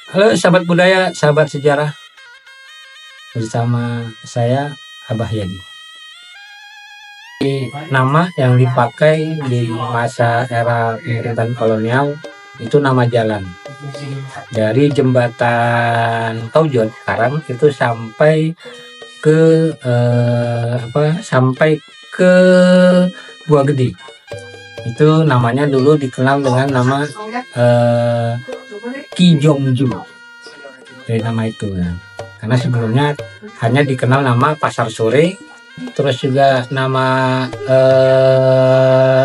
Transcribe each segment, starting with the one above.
Halo sahabat budaya, sahabat sejarah, bersama saya Abah Yadi. Nama yang dipakai di masa era pemerintahan kolonial itu nama jalan. Dari jembatan Kaujon sekarang itu sampai ke sampai ke Buah Gede. Itu namanya dulu dikenal dengan nama Kijongju, dari nama itu ya. Karena sebelumnya hanya dikenal nama Pasar Sore, terus juga nama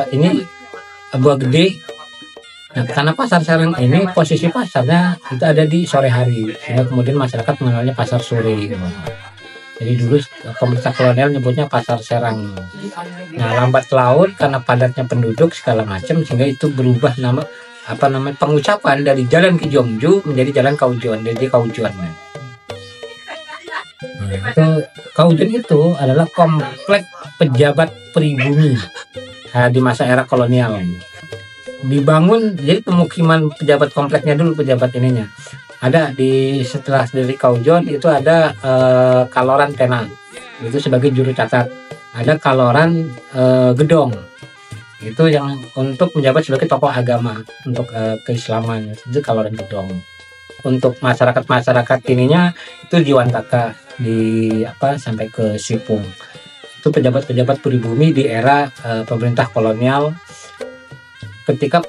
ini Buah Gede. Nah, karena pasar sekarang ini posisi pasarnya itu ada di sore hari, sehingga kemudian masyarakat mengenalnya Pasar Sore gitu. Jadi dulu pemerintah kolonial nyebutnya Pasar Serang. Nah, lambat laun karena padatnya penduduk segala macam, sehingga itu berubah nama pengucapan dari Jalan Kijongju menjadi Jalan Kaujon, jadi Kaujon. Nah, itu Kaujon itu adalah komplek pejabat pribumi di masa era kolonial. Dibangun jadi pemukiman pejabat kompleknya dulu, pejabat ininya. Ada di setelah dari Kaujon itu ada Kaloran Tena, itu sebagai juru catat. Ada Kaloran Gedong, itu yang untuk menjabat sebagai tokoh agama untuk keislaman, itu Kaloran Gedong. Untuk masyarakat ininya itu Jiwantaka sampai ke Sipung. Itu pejabat-pejabat pribumi di era pemerintah kolonial ketika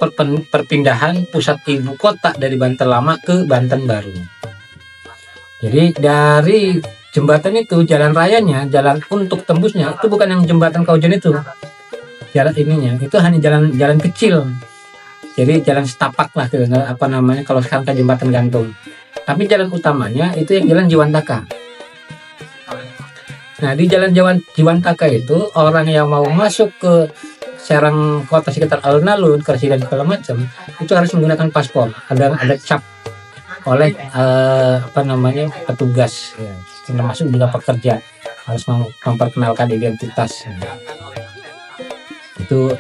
perpindahan pusat ibu kota dari Banten Lama ke Banten Baru. Jadi dari jembatan itu, jalan rayanya, jalan untuk tembusnya itu bukan yang jembatan Kaujon itu. Jalan ininya itu hanya jalan kecil. Jadi jalan setapak lah gitu, kalau sekarang kan jembatan gantung. Tapi jalan utamanya itu yang jalan Jiwantaka. Nah, di jalan Jiwantaka itu orang yang mau masuk ke Serang kota sekitar alun-alun, Kersi dan segala macam, itu harus menggunakan paspor. Ada cap oleh petugas, ya, termasuk juga pekerja harus memperkenalkan identitas. Itu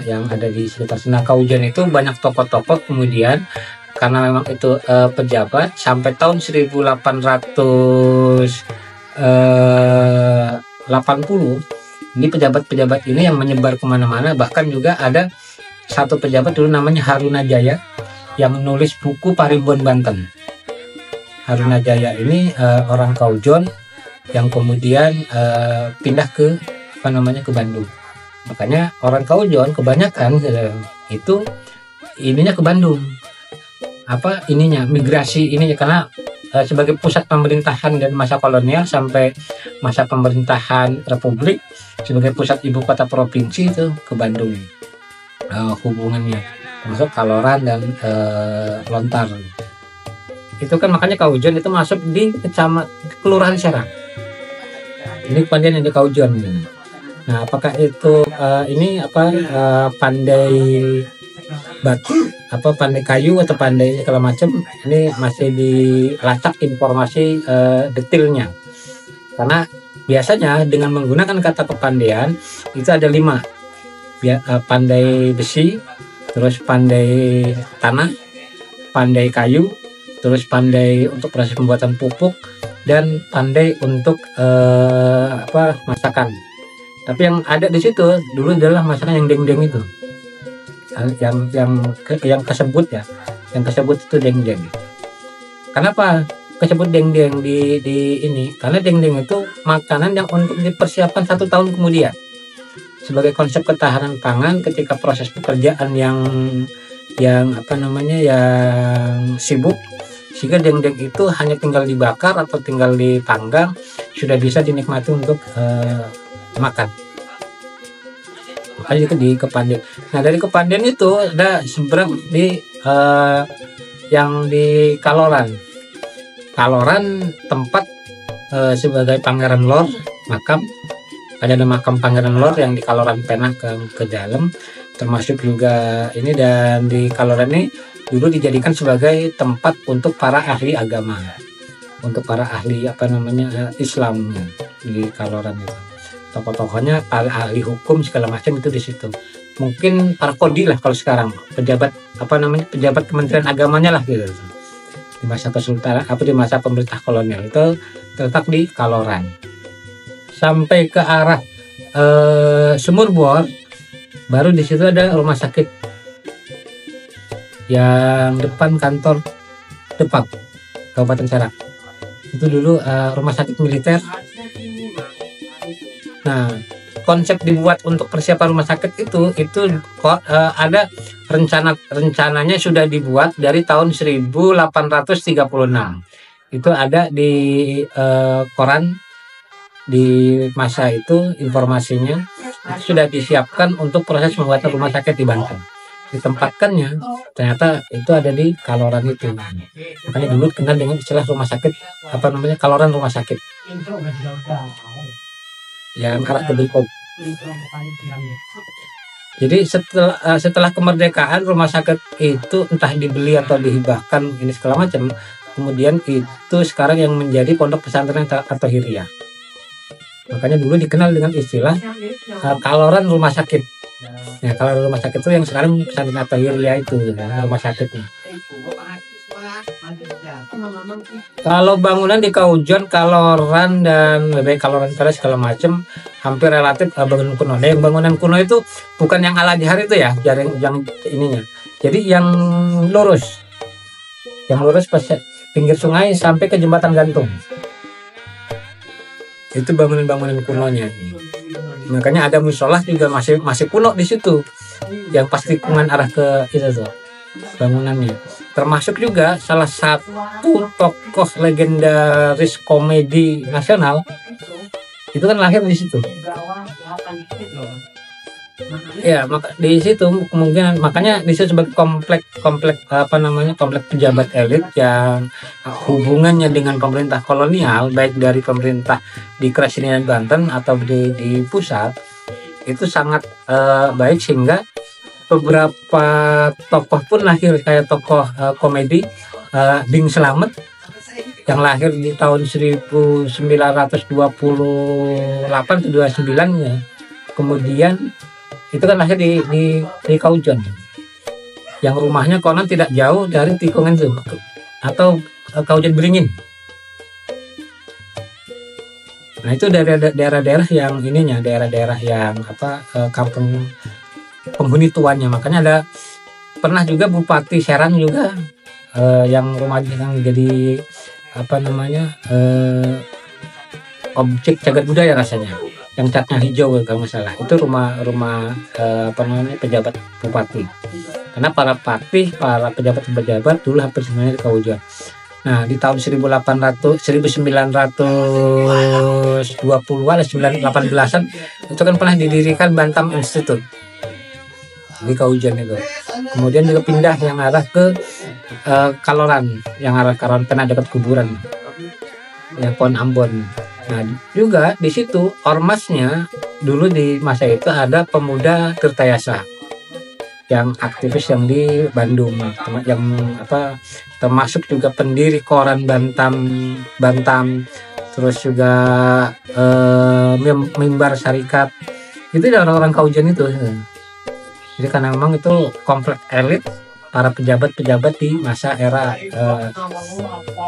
yang ada di sekitar sana. Kaujon itu banyak tokoh-tokoh, kemudian karena memang itu pejabat sampai tahun 1880. Ini pejabat-pejabat ini yang menyebar kemana-mana. Bahkan juga ada satu pejabat dulu namanya Harunajaya yang menulis buku Paribuan Banten. Harunajaya ini orang Kaujon yang kemudian pindah ke ke Bandung. Makanya orang Kaujon kebanyakan itu ininya ke Bandung. Migrasi ininya karena sebagai pusat pemerintahan dari masa kolonial sampai masa pemerintahan Republik, sebagai pusat ibu kota provinsi itu ke Bandung hubungannya, termasuk Kaloran dan Lontar. Itu kan makanya Kaujon itu masuk di Kelurahan Serang. Ini kepandian yang di Kaujon. Nah, apakah itu pandai batu, pandai kayu atau pandai segala macam, ini masih dilacak informasi detailnya. Karena biasanya dengan menggunakan kata kepandaian itu ada 5. Pandai besi, terus pandai tanah, pandai kayu, terus pandai untuk proses pembuatan pupuk, dan pandai untuk masakan. Tapi yang ada di situ dulu adalah masakan yang deng-deng itu. Yang tersebut itu deng-deng. Kenapa kesebut deng-deng di ini? Karena deng-deng itu makanan yang untuk dipersiapkan 1 tahun kemudian sebagai konsep ketahanan pangan ketika proses pekerjaan yang sibuk, sehingga deng-deng itu hanya tinggal dibakar atau tinggal dipanggang sudah bisa dinikmati untuk makan. Makanya itu di Kepandian. Nah, dari Kepandian itu ada seberang di yang di Kaloran. Kaloran tempat sebagai Pangeran Lor, makam. Ada makam Pangeran Lor yang di Kaloran Penah ke dalam, termasuk juga ini. Dan di Kaloran ini dulu dijadikan sebagai tempat untuk para ahli agama, untuk para ahli Islam di Kaloran itu. Tokoh-tokohnya para ahli hukum segala macam itu di situ. Mungkin para kodi lah kalau sekarang, pejabat pejabat Kementerian Agamanya lah gitu. di masa kesultanan di masa pemerintah kolonial itu terletak di Kaloran. Sampai ke arah Sumur Bor, baru di situ ada rumah sakit yang depan kantor Depak, Kabupaten Serang. Itu dulu rumah sakit militer. Nah, konsep dibuat untuk persiapan rumah sakit itu ada rencananya sudah dibuat dari tahun 1836. Itu ada di koran di masa itu, informasinya itu sudah disiapkan untuk proses pembuatan rumah sakit di Banten. Ditempatkannya ternyata itu ada di Kaloran itu. Makanya dulu kenal dengan istilah rumah sakit Kaloran rumah sakit yang arah ke Bilkop. Jadi setelah kemerdekaan rumah sakit itu entah dibeli atau dihibahkan ini segala macam. Kemudian itu sekarang yang menjadi pondok pesantren atau Hiriyah. Makanya dulu dikenal dengan istilah Kaloran rumah sakit. Ya, kalau rumah sakit itu yang sekarang pesantren atau Hiriyah itu rumah sakitnya. Kalau bangunan di Kaujon, Kaloran dan Kaloran Teras segala macam hampir relatif bangunan kuno. Nah, yang bangunan kuno itu bukan yang ala jahar itu ya, yang ininya. Jadi yang lurus pas pinggir sungai sampai ke jembatan gantung. Itu bangunan-bangunan kunonya. Makanya ada musola juga masih kuno di situ. Yang pas tikungan arah ke itu tuh bangunannya. Termasuk juga salah satu tokoh legendaris komedi nasional itu kan lahir di situ. Ya, di situ kemungkinan makanya disebut sebagai komplek pejabat elit yang hubungannya dengan pemerintah kolonial, baik dari pemerintah di Kerasinian Banten atau di pusat itu sangat baik, sehingga beberapa tokoh pun lahir kayak tokoh komedi Ding Slamet yang lahir di tahun 1928 atau 29 ya. Kemudian itu kan lahir di Kaujon, yang rumahnya konon tidak jauh dari tikungan itu atau Kaujon Beringin. Nah, itu daerah-daerah yang ininya, daerah-daerah yang kampung penghuni tuannya. Makanya pernah juga Bupati Serang juga yang rumahnya yang jadi objek cagar budaya rasanya, yang catnya hijau kalau nggak salah. Itu rumah pejabat bupati, karena para pejabat dulu hampir semuanya di Kaujon. Nah, di tahun 1920-an 1918-an itu kan pernah didirikan Bantam Institute di Kaujon itu. Kemudian juga pindah yang arah ke Kaloran, yang arah Kaloran karena dekat kuburan yang Pohon Ambon. Nah, juga di situ ormasnya dulu di masa itu ada pemuda Tirtayasa yang aktivis yang di Bandung, yang termasuk juga pendiri koran Bantam, terus juga mimbar syarikat. Itu orang-orang Kaujon itu. Jadi karena memang itu komplek elit para pejabat-pejabat di masa era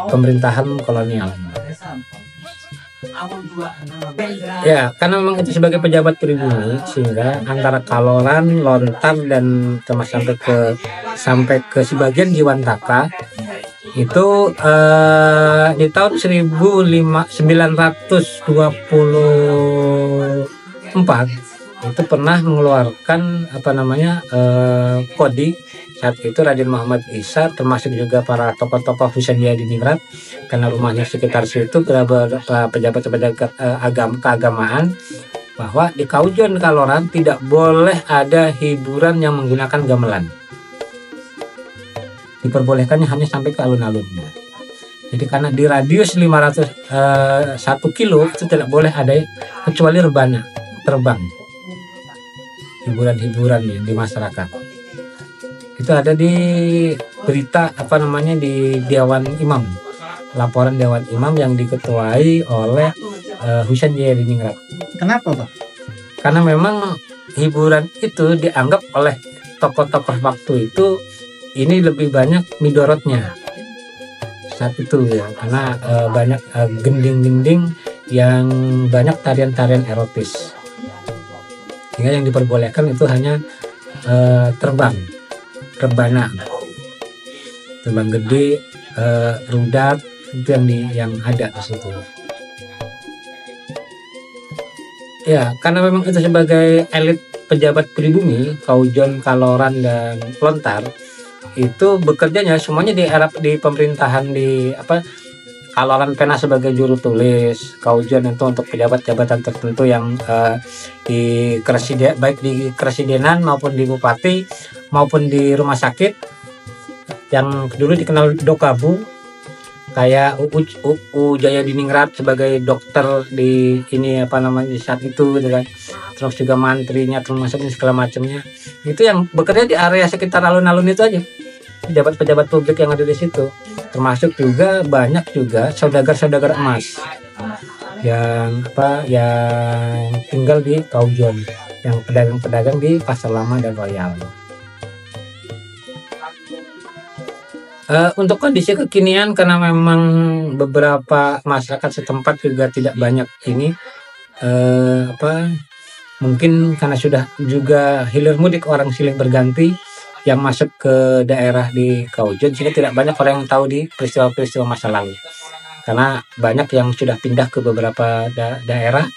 pemerintahan kolonial. Ya, karena memang itu sebagai pejabat pribumi, sehingga antara Kaloran, Lontar, dan termasuk sampai ke sebagian Jiwantaka itu di tahun 1924 itu pernah mengeluarkan kodi. Saat itu Raden Muhammad Isa, termasuk juga para tokoh-tokoh Husainiyah di Ningrat, karena rumahnya sekitar situ, pejabat-pejabat keagamaan, bahwa di Kaujon Kaloran tidak boleh ada hiburan yang menggunakan gamelan. Diperbolehkannya hanya sampai ke alun-alun. Jadi karena di radius 1 kilo itu tidak boleh ada kecuali rebana terbang, hiburan-hiburan di masyarakat. Itu ada di berita di Dewan Imam, laporan Dewan Imam yang diketuai oleh Husainiyah di Ningrat. Kenapa, Pak? Karena memang hiburan itu dianggap oleh tokoh-tokoh waktu itu ini lebih banyak midorotnya, saat itu ya, karena banyak gending-gending yang banyak tarian-tarian erotis, sehingga yang diperbolehkan itu hanya terbang, rebana, terbang gede, rudat, itu yang ada di situ. Ya, karena memang itu sebagai elit pejabat pribumi, Kaujon, Kaloran, dan Lontar itu bekerjanya semuanya di pemerintahan, di Kaloran Pena sebagai juru tulis, Kaujon itu untuk pejabat-jabatan tertentu yang baik di keresidenan maupun di bupati maupun di rumah sakit yang dulu dikenal Dokabu, kayak UU Jayadiningrat sebagai dokter di saat itu gitu kan. Terus juga mantrinya, termasuk segala macamnya itu yang bekerja di area sekitar alun-alun itu aja, pejabat-pejabat publik yang ada di situ. Termasuk juga banyak juga saudagar-saudagar emas yang tinggal di Kaujon, yang pedagang-pedagang di Pasar Lama dan Royal. Untuk kondisi kekinian, karena memang beberapa masyarakat setempat juga tidak banyak mungkin karena sudah juga hilir mudik, orang silih berganti yang masuk ke daerah di Kaujon, sehingga tidak banyak orang yang tahu di peristiwa-peristiwa masa lalu, karena banyak yang sudah pindah ke beberapa daerah.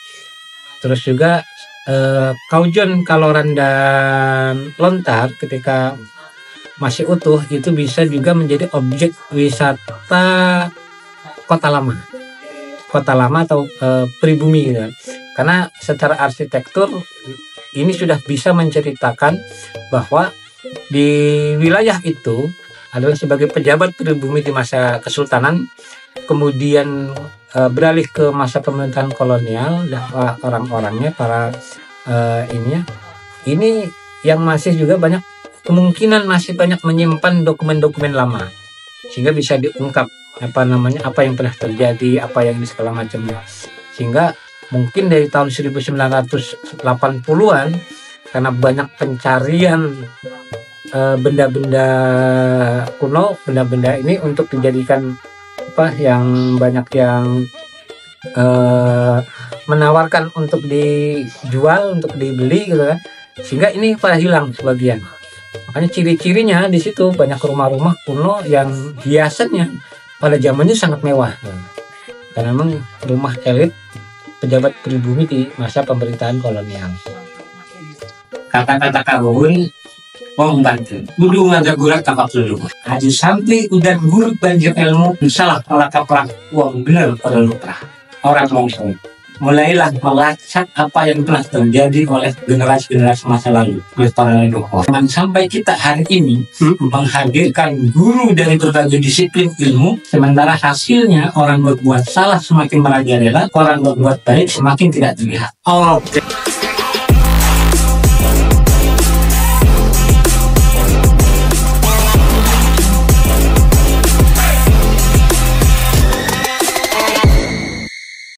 Terus juga Kaujon, Kaloran, dan Lontar ketika masih utuh itu bisa juga menjadi objek wisata kota lama atau pribumi gitu. Karena secara arsitektur ini sudah bisa menceritakan bahwa di wilayah itu adalah sebagai pejabat pribumi di masa kesultanan, kemudian beralih ke masa pemerintahan kolonial, dan orang-orangnya ini yang masih juga kemungkinan masih banyak menyimpan dokumen-dokumen lama, sehingga bisa diungkap apa yang pernah terjadi, apa yang segala macamnya. Sehingga mungkin dari tahun 1980-an, karena banyak pencarian benda-benda kuno, benda-benda ini untuk dijadikan yang banyak yang menawarkan untuk dijual, untuk dibeli gitu kan, sehingga ini pada hilang sebagian. Makanya ciri-cirinya di situ banyak rumah-rumah kuno yang hiasannya pada zamannya sangat mewah, karena memang rumah elit pejabat pribumi di masa pemerintahan kolonial. Kata-kata kagum mau membantu kudu ngagagurat tapak dulu aja sampai udah buruk banjir ilmu salah pelak uang bener pada lupa orang langsung mulailah melacak apa yang telah terjadi oleh generasi-generasi masa lalu oleh para leluhur. Dan sampai kita hari ini menghadirkan guru dari berbagai disiplin ilmu, sementara hasilnya orang berbuat salah semakin merajalela, orang berbuat baik semakin tidak terlihat.